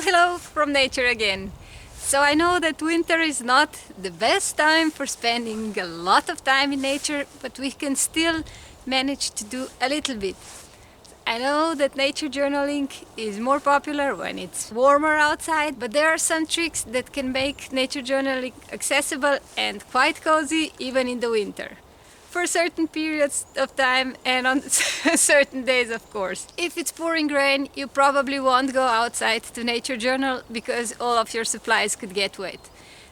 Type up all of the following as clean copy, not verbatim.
Hello from nature again. So I know that winter is not the best time for spending a lot of time in nature, but we can still manage to do a little bit. I know that nature journaling is more popular when it's warmer outside, but there are some tricks that can make nature journaling accessible and quite cozy even in the winter. For certain periods of time and on certain days, of course. If it's pouring rain, you probably won't go outside to nature journal because all of your supplies could get wet.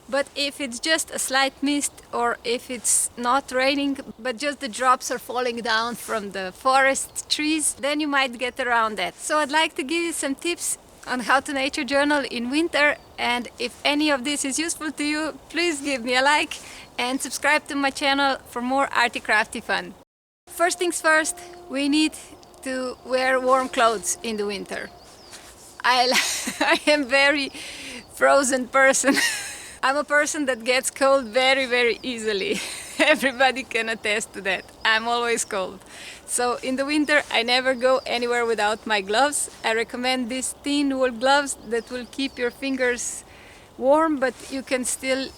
But if it's just a slight mist, or if it's not raining but just the drops are falling down from the forest trees, then you might get around that. So I'd like to give you some tips on how to nature journal in winter, and if any of this is useful to you, please give me a like and subscribe to my channel for more arty crafty fun. First things first, we need to wear warm clothes in the winter. I am very frozen person. I'm a person that gets cold very easily. Everybody can attest to that. I'm always cold. So in the winter I never go anywhere without my gloves. I recommend these thin wool gloves that will keep your fingers warm, but you can still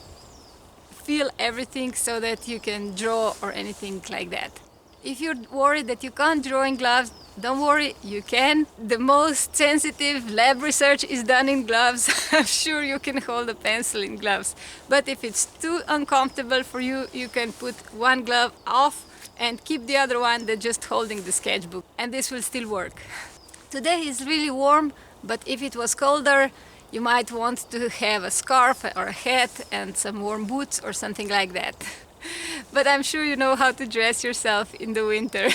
feel everything so that you can draw or anything like that. If you're worried that you can't draw in gloves, don't worry, you can. The most sensitive lab research is done in gloves. I'm sure you can hold a pencil in gloves. But if it's too uncomfortable for you, you can put one glove off and keep the other one that's just holding the sketchbook. And this will still work. Today is really warm, but if it was colder, you might want to have a scarf or a hat and some warm boots or something like that. But I'm sure you know how to dress yourself in the winter.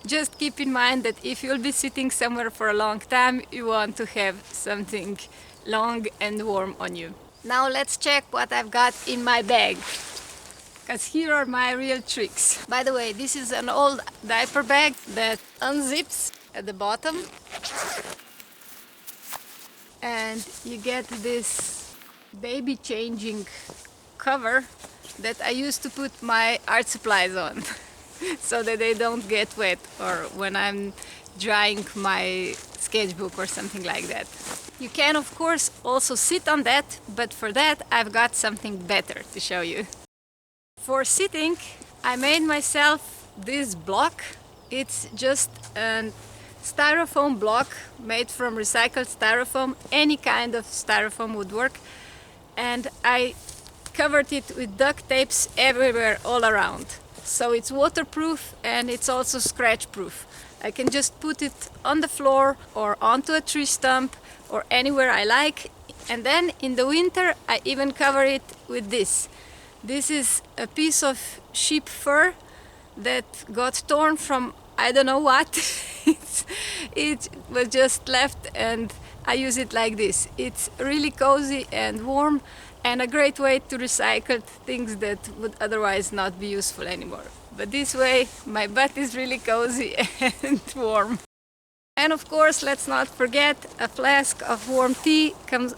Just keep in mind that if you'll be sitting somewhere for a long time, you want to have something long and warm on you. Now let's check what I've got in my bag, because here are my real tricks. By the way, this is an old diaper bag that unzips at the bottom, and you get this baby changing cover that I used to put my art supplies on so that they don't get wet, or when I'm drying my sketchbook or something like that. You can of course also sit on that, but for that I've got something better to show you. For sitting, I made myself this block. It's just a styrofoam block made from recycled styrofoam. Any kind of styrofoam would work, and I covered it with duct tapes everywhere all around. So it's waterproof and it's also scratch proof. I can just put it on the floor or onto a tree stump or anywhere I like. And then in the winter I even cover it with this. This is a piece of sheep fur that got torn from I don't know what. It was just left, and I use it like this. It's really cozy and warm, and a great way to recycle things that would otherwise not be useful anymore. But this way my butt is really cozy and warm. And of course, let's not forget, a flask of warm tea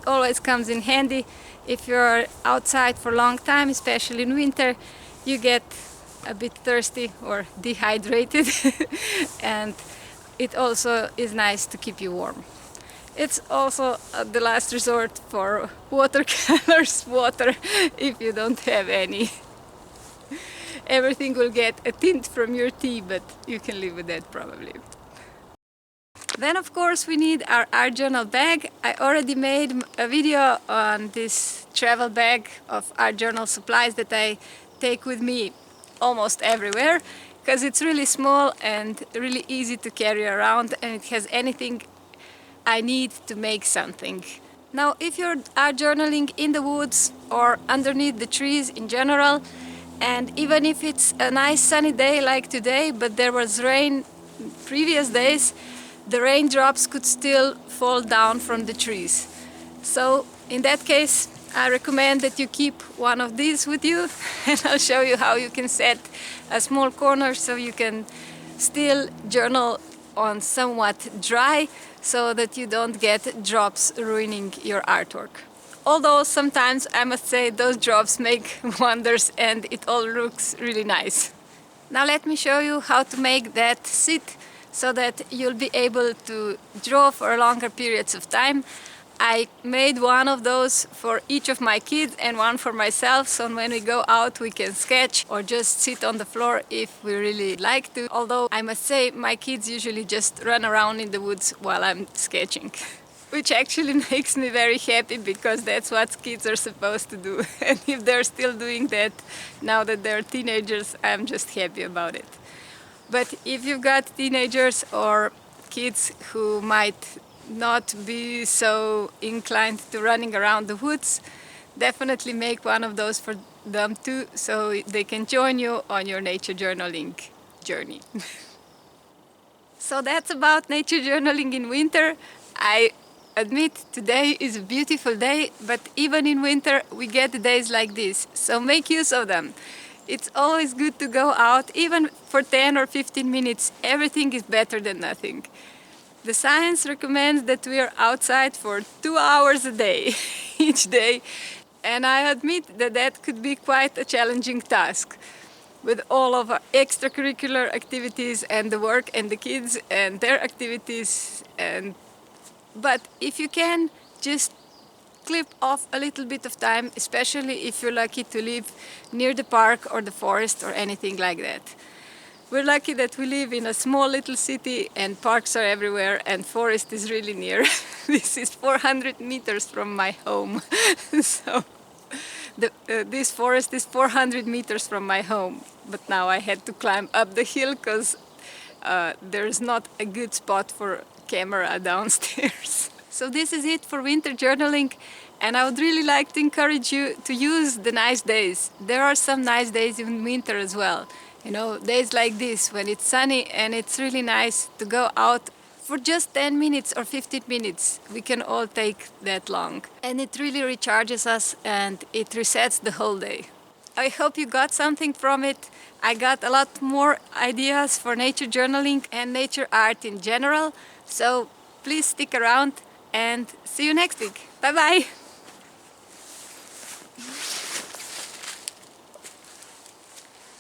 always comes in handy. If you're outside for a long time, especially in winter, you get a bit thirsty or dehydrated and it also is nice to keep you warm. It's also the last resort for watercolors water if you don't have any. Everything will get a tint from your tea, but you can live with that probably. Then of course we need our art journal bag. I already made a video on this travel bag of art journal supplies that I take with me almost everywhere, because it's really small and really easy to carry around, and it has anything I need to make something. Now, if you're art journaling in the woods or underneath the trees in general, and even if it's a nice sunny day like today, but there was rain previous days, the raindrops could still fall down from the trees. So in that case, I recommend that you keep one of these with you, and I'll show you how you can set a small corner so you can still journal on somewhat dry, so that you don't get drops ruining your artwork. Although sometimes I must say those drops make wonders and it all looks really nice. Now let me show you how to make that sit so that you'll be able to draw for longer periods of time. I made one of those for each of my kids and one for myself, so when we go out we can sketch or just sit on the floor if we really like to. Although I must say my kids usually just run around in the woods while I'm sketching. Which actually makes me very happy because that's what kids are supposed to do. And if they're still doing that now that they're teenagers, I'm just happy about it. But if you've got teenagers or kids who might not be so inclined to running around the woods, definitely make one of those for them too, so they can join you on your nature journaling journey. So that's about nature journaling in winter. I admit today is a beautiful day, but even in winter we get days like this, so make use of them. It's always good to go out, even for 10 or 15 minutes. Everything is better than nothing. The science recommends that we are outside for 2 hours a day, each day, and I admit that that could be quite a challenging task with all of our extracurricular activities and the work and the kids and their activities. But if you can, just clip off a little bit of time, especially if you're lucky to live near the park or the forest or anything like that. We're lucky that we live in a small little city and parks are everywhere and forest is really near. This is 400 meters from my home. So this forest is 400 meters from my home, but now I had to climb up the hill because there's not a good spot for camera downstairs. So this is it for winter journaling, and I would really like to encourage you to use the nice days. There are some nice days in winter as well. You know, days like this when it's sunny and it's really nice to go out for just 10 minutes or 15 minutes. We can all take that long. And it really recharges us and it resets the whole day. I hope you got something from it. I got a lot more ideas for nature journaling and nature art in general. So please stick around and see you next week. Bye bye!